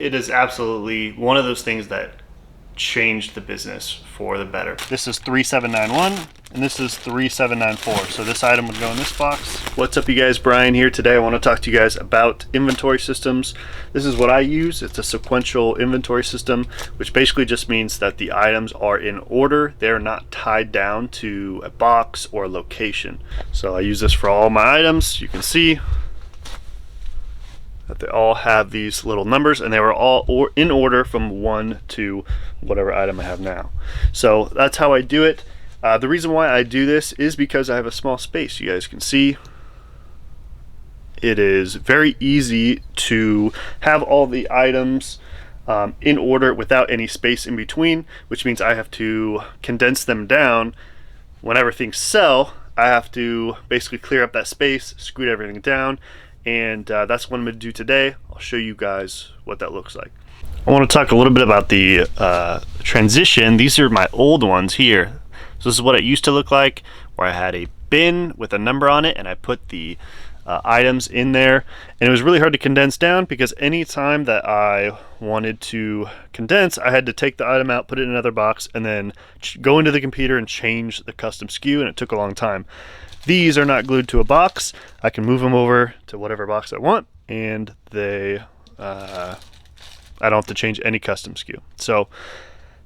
It is absolutely one of those things that changed the business for the better. This is 3791 and this is 3794. So this item would go in this box. What's up, you guys? Brian here. Today I want to talk to you guys about inventory systems. This is what I use. It's a sequential inventory system, which basically just means that the items are in order. They're not tied down to a box or a location. So I use this for all my items. You can see that they all have these little numbers, and they were all in order from 1 to whatever item I have now. So that's how I do it. The reason why I do this is because I have a small space. You guys can see it is very easy to have all the items in order without any space in between, which means I have to condense them down. Whenever things sell, I have to basically clear up that space, scoot everything down, and that's what I'm going to do today. I'll show you guys what that looks like. I want to talk a little bit about the transition. These are my old ones here. So this is what it used to look like, where I had a bin with a number on it and I put the items in there, and it was really hard to condense down because any time that I wanted to condense, I had to take the item out, put it in another box, and then go into the computer and change the custom SKU, and it took a long time. These are not glued to a box. I can move them over to whatever box I want, and they I don't have to change any custom SKU. So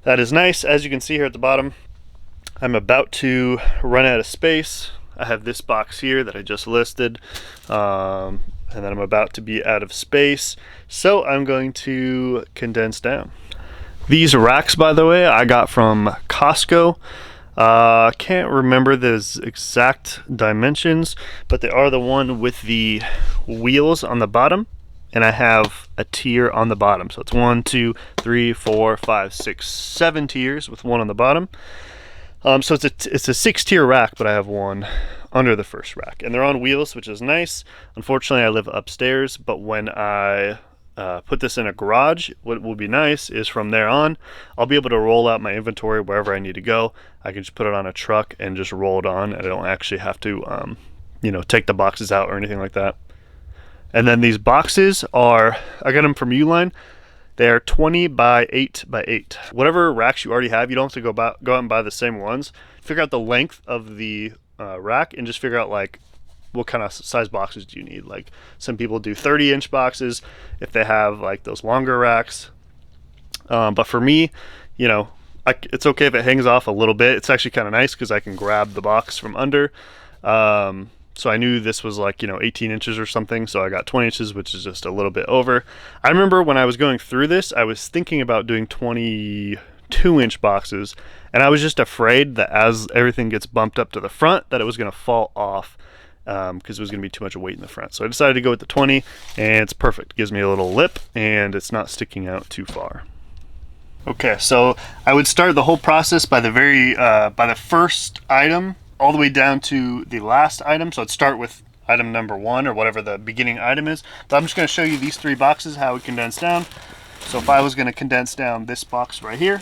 that is nice. As you can see here at the bottom, I'm about to run out of space. I have this box here that I just listed, and then I'm about to be out of space, so I'm going to condense down. These racks, by the way, I got from Costco. Can't remember the exact dimensions, but they are the one with the wheels on the bottom, and I have a tier on the bottom. So it's 1, 2, 3, 4, 5, 6, 7 tiers with one on the bottom. So it's a 6-tier rack, but I have one under the first rack, and they're on wheels, which is nice. Unfortunately, I live upstairs, but when I put this in a garage, what will be nice is from there on, I'll be able to roll out my inventory wherever I need to go. I can just put it on a truck and just roll it on, and I don't actually have to, take the boxes out or anything like that. And then these boxes are, I got them from Uline. They're 20 by 8 by 8. Whatever racks you already have, you don't have to go out and buy the same ones. Figure out the length of the rack and just figure out like what kind of size boxes do you need. Like some people do 30-inch boxes if they have like those longer racks. But for me, it's okay if it hangs off a little bit. It's actually kind of nice because I can grab the box from under. So I knew this was like, 18 inches or something. So I got 20 inches, which is just a little bit over. I remember when I was going through this, I was thinking about doing 22-inch boxes. And I was just afraid that as everything gets bumped up to the front, that it was going to fall off because it was going to be too much weight in the front. So I decided to go with the 20, and it's perfect. It gives me a little lip, and it's not sticking out too far. Okay, so I would start the whole process by the first item all the way down to the last item. So I'd start with item number 1 or whatever the beginning item is. But I'm just going to show you these 3 boxes, how it condense down. So if I was going to condense down this box right here,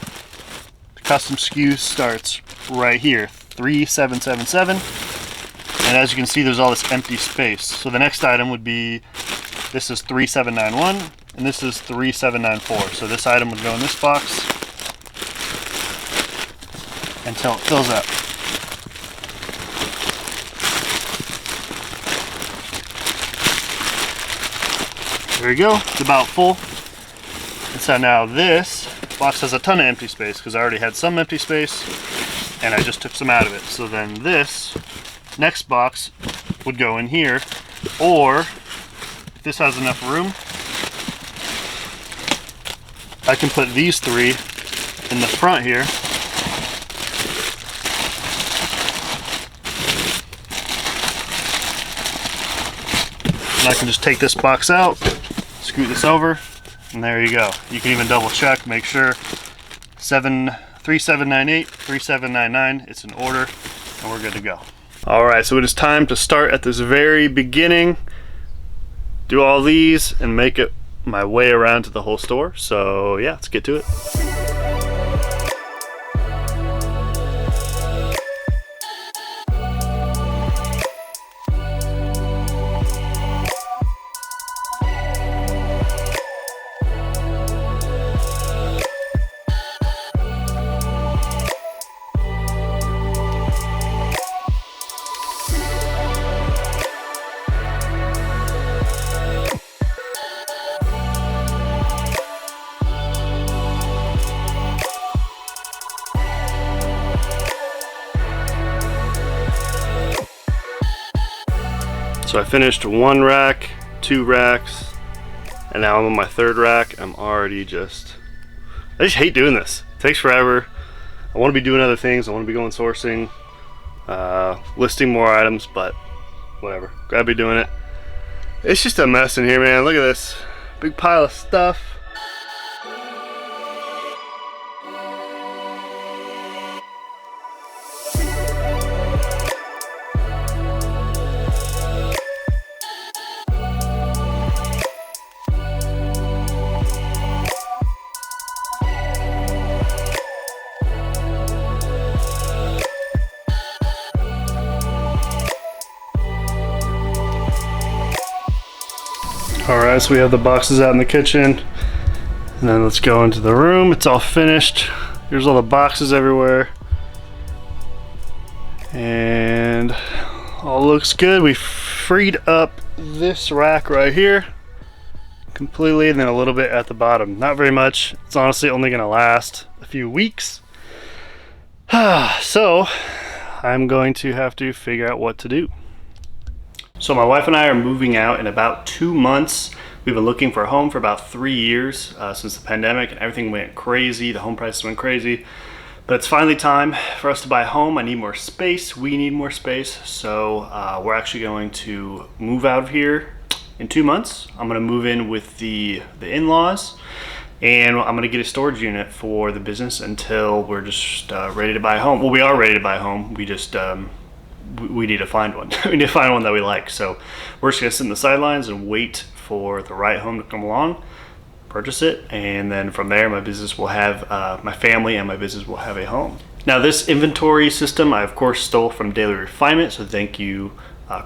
the custom SKU starts right here, 3777. And as you can see, there's all this empty space. So the next item would be, this is 3791 and this is 3794. So this item would go in this box until it fills up. There you go, it's about full. And so now this box has a ton of empty space because I already had some empty space and I just took some out of it. So then this next box would go in here, or if this has enough room, I can put these 3 in the front here. And I can just take this box out, scoot this over, and there you go. You can even double check, make sure 3798, 3799, it's in order, and we're good to go. All right, so it is time to start at this very beginning, do all these, and make it my way around to the whole store. So yeah, let's get to it. So I finished 1 rack, 2 racks, and now I'm on my 3rd rack. I just hate doing this. It takes forever. I want to be doing other things. I want to be going sourcing, listing more items, but whatever. Gotta be doing it. It's just a mess in here, man. Look at this. Big pile of stuff. Alright, so we have the boxes out in the kitchen, and then let's go into the room. It's all finished. Here's all the boxes everywhere, and all looks good. We freed up this rack right here completely, and then a little bit at the bottom. Not very much. It's honestly only gonna last a few weeks. So I'm going to have to figure out what to do. So my wife and I are moving out in about 2 months. We've been looking for a home for about 3 years since the pandemic, and everything went crazy. The home prices went crazy. But it's finally time for us to buy a home. I need more space. We need more space. So we're actually going to move out of here in 2 months. I'm going to move in with the in-laws, and I'm going to get a storage unit for the business until we're just ready to buy a home. Well, we are ready to buy a home. We just we need to find one. We need to find one that we like. So we're just gonna sit in the sidelines and wait for the right home to come along, purchase it, and then from there my business will have, my family and my business will have a home. Now this inventory system I of course stole from Daily Refinement, so thank you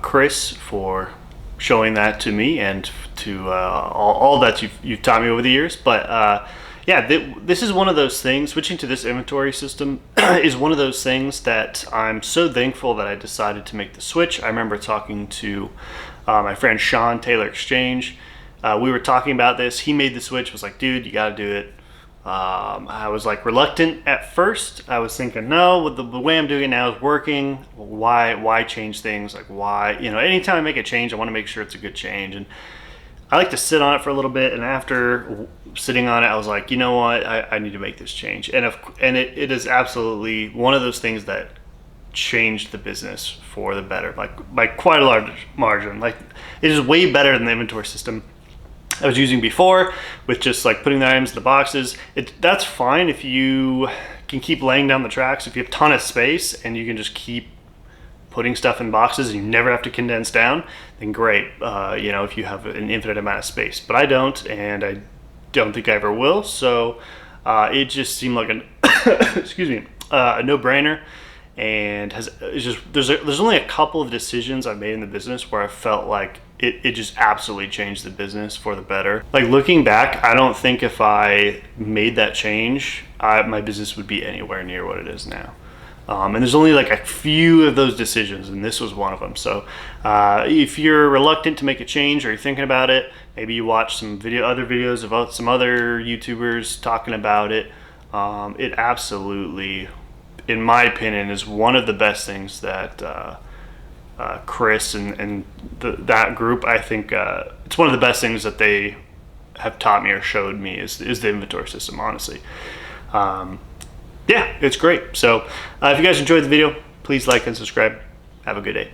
Chris for showing that to me and to all that you've taught me over the years. But yeah, this is one of those things. Switching to this inventory system is one of those things that I'm so thankful that I decided to make the switch. I remember talking to my friend Sean, Taylor Exchange. We were talking about this. He made the switch, was like, dude, you gotta do it. I was like reluctant at first. I was thinking, no, the way I'm doing it now is working. Why change things? Like why, you know, anytime I make a change, I wanna make sure it's a good change. And I like to sit on it for a little bit, and after sitting on it, I was like, you know what, I need to make this change. And it is absolutely one of those things that changed the business for the better, like by quite a large margin. Like it is way better than the inventory system I was using before, with just like putting the items in the boxes. That's fine if you can keep laying down the tracks. If you have a ton of space and you can just keep putting stuff in boxes and you never have to condense down, then great. You know, if you have an infinite amount of space, but I don't, and I don't think I ever will. So it just seemed like excuse me, a no-brainer. And there's only a couple of decisions I've made in the business where I felt like it just absolutely changed the business for the better. Like looking back, I don't think if I made that change, my business would be anywhere near what it is now. And there's only like a few of those decisions, and this was one of them. So if you're reluctant to make a change or you're thinking about it, maybe you watch some other videos about some other YouTubers talking about it. It absolutely, in my opinion, is one of the best things that Chris and that group, I think it's one of the best things that they have taught me or showed me is the inventory system, honestly. Yeah, it's great. So if you guys enjoyed the video, please like and subscribe. Have a good day.